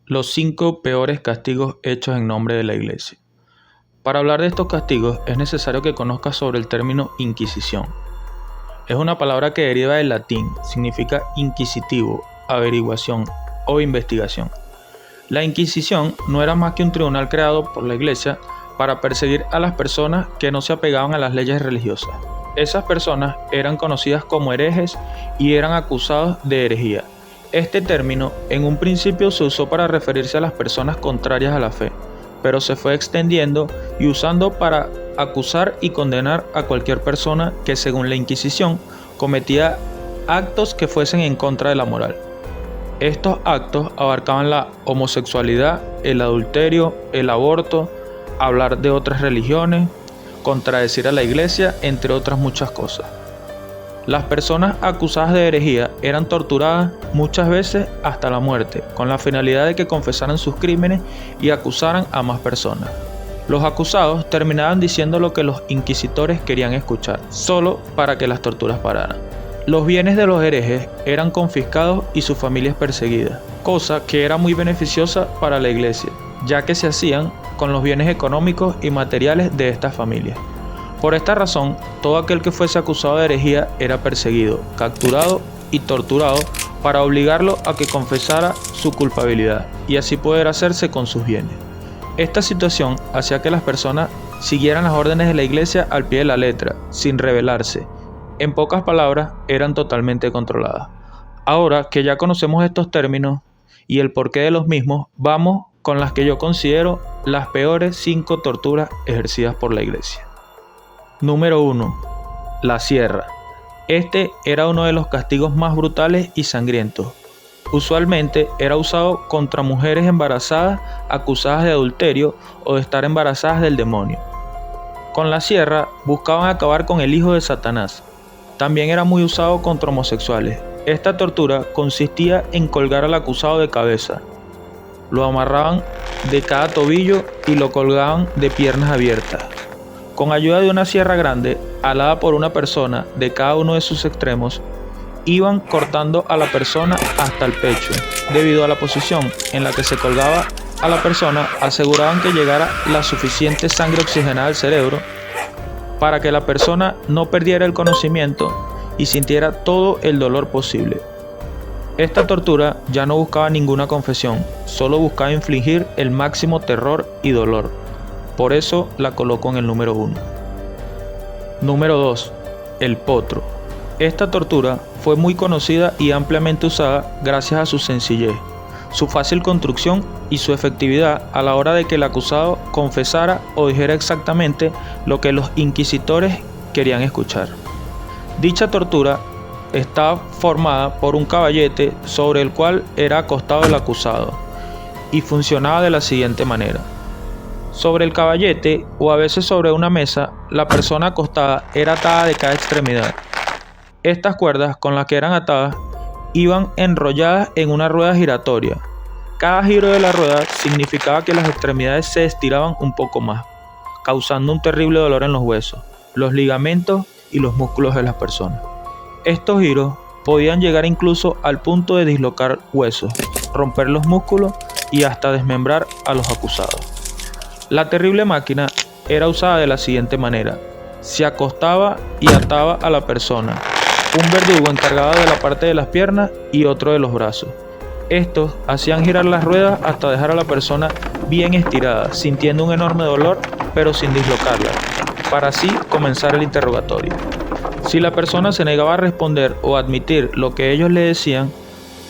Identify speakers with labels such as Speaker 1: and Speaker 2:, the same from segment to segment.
Speaker 1: Los 5 peores castigos hechos en nombre de la Iglesia. Para hablar de estos castigos es necesario que conozcas sobre el término Inquisición. Es una palabra que deriva del latín, significa inquisitivo, averiguación o investigación. La Inquisición no era más que un tribunal creado por la Iglesia para perseguir a las personas que no se apegaban a las leyes religiosas. Esas personas eran conocidas como herejes y eran acusados de herejía. Este término en un principio se usó para referirse a las personas contrarias a la fe, pero se fue extendiendo y usando para acusar y condenar a cualquier persona que, según la Inquisición, cometía actos que fuesen en contra de la moral. Estos actos abarcaban la homosexualidad, el adulterio, el aborto, hablar de otras religiones, contradecir a la Iglesia, entre otras muchas cosas. Las personas acusadas de herejía eran torturadas muchas veces hasta la muerte, con la finalidad de que confesaran sus crímenes y acusaran a más personas. Los acusados terminaban diciendo lo que los inquisitores querían escuchar, solo para que las torturas pararan. Los bienes de los herejes eran confiscados y sus familias perseguidas, cosa que era muy beneficiosa para la Iglesia, ya que se hacían con los bienes económicos y materiales de estas familias. Por esta razón, todo aquel que fuese acusado de herejía era perseguido, capturado y torturado para obligarlo a que confesara su culpabilidad y así poder hacerse con sus bienes. Esta situación hacía que las personas siguieran las órdenes de la Iglesia al pie de la letra, sin rebelarse. En pocas palabras, eran totalmente controladas. Ahora que ya conocemos estos términos y el porqué de los mismos, vamos con las que yo considero las peores 5 torturas ejercidas por la Iglesia. Número 1. La sierra. Este era uno de los castigos más brutales y sangrientos. Usualmente era usado contra mujeres embarazadas acusadas de adulterio o de estar embarazadas del demonio. Con la sierra buscaban acabar con el hijo de Satanás. También era muy usado contra homosexuales. Esta tortura consistía en colgar al acusado de cabeza. Lo amarraban de cada tobillo y lo colgaban de piernas abiertas. Con ayuda de una sierra grande, alada por una persona de cada uno de sus extremos, iban cortando a la persona hasta el pecho. Debido a la posición en la que se colgaba a la persona, aseguraban que llegara la suficiente sangre oxigenada al cerebro para que la persona no perdiera el conocimiento y sintiera todo el dolor posible. Esta tortura ya no buscaba ninguna confesión, solo buscaba infligir el máximo terror y dolor. Por eso la coloco en el número 1. Número 2. El potro. Esta tortura fue muy conocida y ampliamente usada gracias a su sencillez, su fácil construcción y su efectividad a la hora de que el acusado confesara o dijera exactamente lo que los inquisitores querían escuchar. Dicha tortura estaba formada por un caballete sobre el cual era acostado el acusado y funcionaba de la siguiente manera. Sobre el caballete o a veces sobre una mesa, la persona acostada era atada de cada extremidad. Estas cuerdas con las que eran atadas iban enrolladas en una rueda giratoria. Cada giro de la rueda significaba que las extremidades se estiraban un poco más, causando un terrible dolor en los huesos, los ligamentos y los músculos de las personas. Estos giros podían llegar incluso al punto de dislocar huesos, romper los músculos y hasta desmembrar a los acusados. La terrible máquina era usada de la siguiente manera. Se acostaba y ataba a la persona. Un verdugo encargado de la parte de las piernas y otro de los brazos. Estos hacían girar las ruedas hasta dejar a la persona bien estirada, sintiendo un enorme dolor, pero sin dislocarla, para así comenzar el interrogatorio. Si la persona se negaba a responder o a admitir lo que ellos le decían,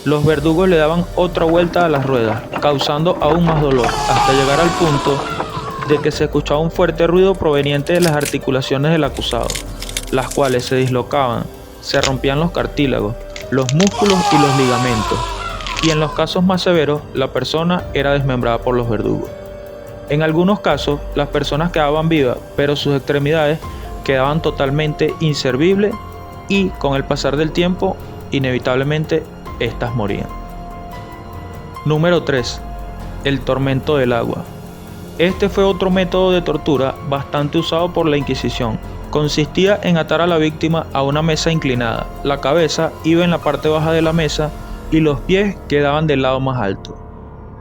Speaker 1: los verdugos le daban otra vuelta a las ruedas, causando aún más dolor, hasta llegar al punto de que se escuchaba un fuerte ruido proveniente de las articulaciones del acusado, las cuales se dislocaban, se rompían los cartílagos, los músculos y los ligamentos, y en los casos más severos, la persona era desmembrada por los verdugos. En algunos casos, las personas quedaban vivas, pero sus extremidades quedaban totalmente inservibles y, con el pasar del tiempo, inevitablemente, estas morían. Número 3. El tormento del agua. Este fue otro método de tortura bastante usado por la Inquisición. Consistía en atar a la víctima a una mesa inclinada. La cabeza iba en la parte baja de la mesa y los pies quedaban del lado más alto.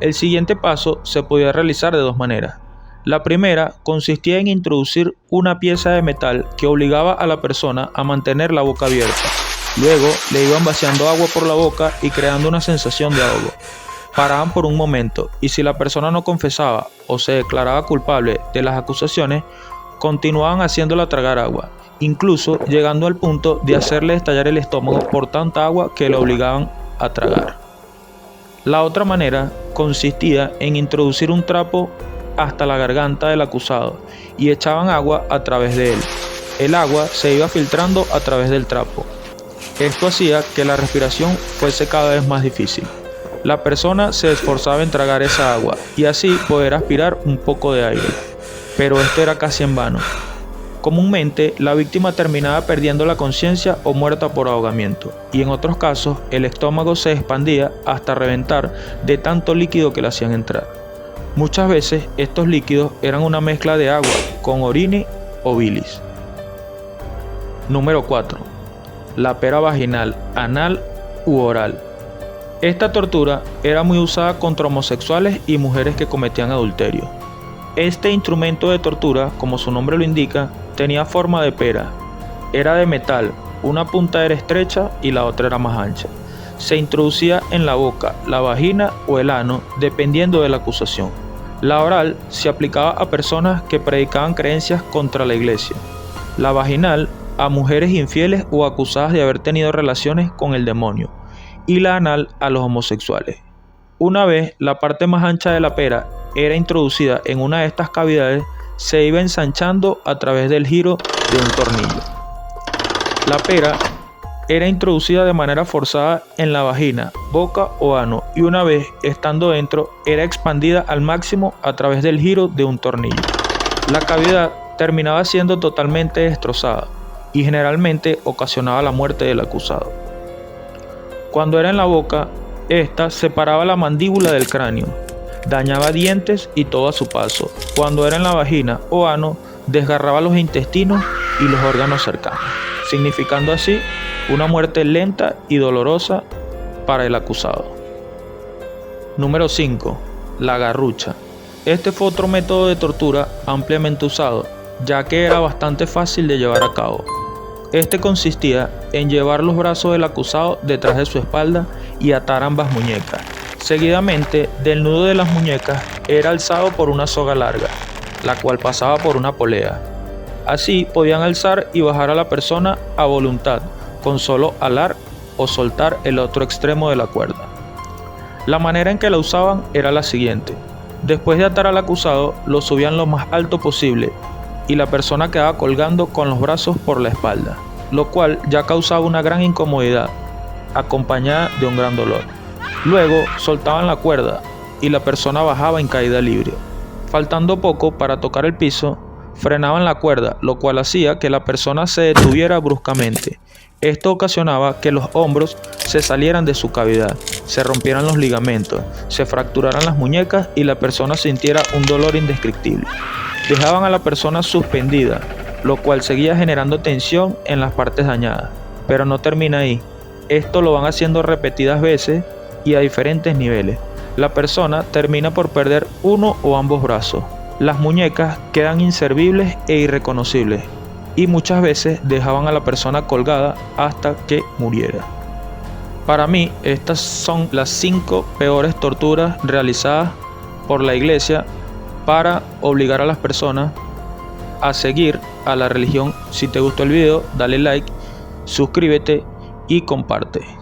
Speaker 1: El siguiente paso se podía realizar de dos maneras. La primera consistía en introducir una pieza de metal que obligaba a la persona a mantener la boca abierta. Luego le iban vaciando agua por la boca y creando una sensación de ahogo. Paraban por un momento y si la persona no confesaba o se declaraba culpable de las acusaciones, continuaban haciéndola tragar agua, incluso llegando al punto de hacerle estallar el estómago por tanta agua que la obligaban a tragar. La otra manera consistía en introducir un trapo hasta la garganta del acusado y echaban agua a través de él. El agua se iba filtrando a través del trapo. Esto hacía que la respiración fuese cada vez más difícil. La persona se esforzaba en tragar esa agua y así poder aspirar un poco de aire, pero esto era casi en vano. Comúnmente, la víctima terminaba perdiendo la conciencia o muerta por ahogamiento, y en otros casos, el estómago se expandía hasta reventar de tanto líquido que le hacían entrar. Muchas veces, estos líquidos eran una mezcla de agua con orina o bilis. Número 4. La pera vaginal, anal u oral. Esta tortura era muy usada contra homosexuales y mujeres que cometían adulterio. Este instrumento de tortura, como su nombre lo indica, tenía forma de pera. Era de metal, una punta era estrecha y la otra era más ancha. Se introducía en la boca, la vagina o el ano, dependiendo de la acusación. La oral se aplicaba a personas que predicaban creencias contra la iglesia. La vaginal a mujeres infieles o acusadas de haber tenido relaciones con el demonio. Y la anal a los homosexuales. Una vez la parte más ancha de la pera era introducida en una de estas cavidades, se iba ensanchando a través del giro de un tornillo. La pera era introducida de manera forzada en la vagina, boca o ano y una vez estando dentro era expandida al máximo a través del giro de un tornillo. La cavidad terminaba siendo totalmente destrozada y generalmente ocasionaba la muerte del acusado. Cuando era en la boca, esta separaba la mandíbula del cráneo, dañaba dientes y todo a su paso. Cuando era en la vagina o ano, desgarraba los intestinos y los órganos cercanos, significando así una muerte lenta y dolorosa para el acusado. Número 5. La garrucha. Este fue otro método de tortura ampliamente usado, ya que era bastante fácil de llevar a cabo. Este consistía en llevar los brazos del acusado detrás de su espalda y atar ambas muñecas. Seguidamente, del nudo de las muñecas era alzado por una soga larga, la cual pasaba por una polea. Así podían alzar y bajar a la persona a voluntad, con solo alar o soltar el otro extremo de la cuerda. La manera en que la usaban era la siguiente. Después de atar al acusado, lo subían lo más alto posible y la persona quedaba colgando con los brazos por la espalda, lo cual ya causaba una gran incomodidad, acompañada de un gran dolor. Luego soltaban la cuerda y la persona bajaba en caída libre. Faltando poco para tocar el piso, frenaban la cuerda, lo cual hacía que la persona se detuviera bruscamente. Esto ocasionaba que los hombros se salieran de su cavidad, se rompieran los ligamentos, se fracturaran las muñecas y la persona sintiera un dolor indescriptible. Dejaban a la persona suspendida, lo cual seguía generando tensión en las partes dañadas. Pero no termina ahí. Esto lo van haciendo repetidas veces y a diferentes niveles. La persona termina por perder uno o ambos brazos. Las muñecas quedan inservibles e irreconocibles y muchas veces dejaban a la persona colgada hasta que muriera. Para mí, estas son las 5 peores torturas realizadas por la iglesia para obligar a las personas a seguir a la religión. Si te gustó el video, dale like, suscríbete y comparte.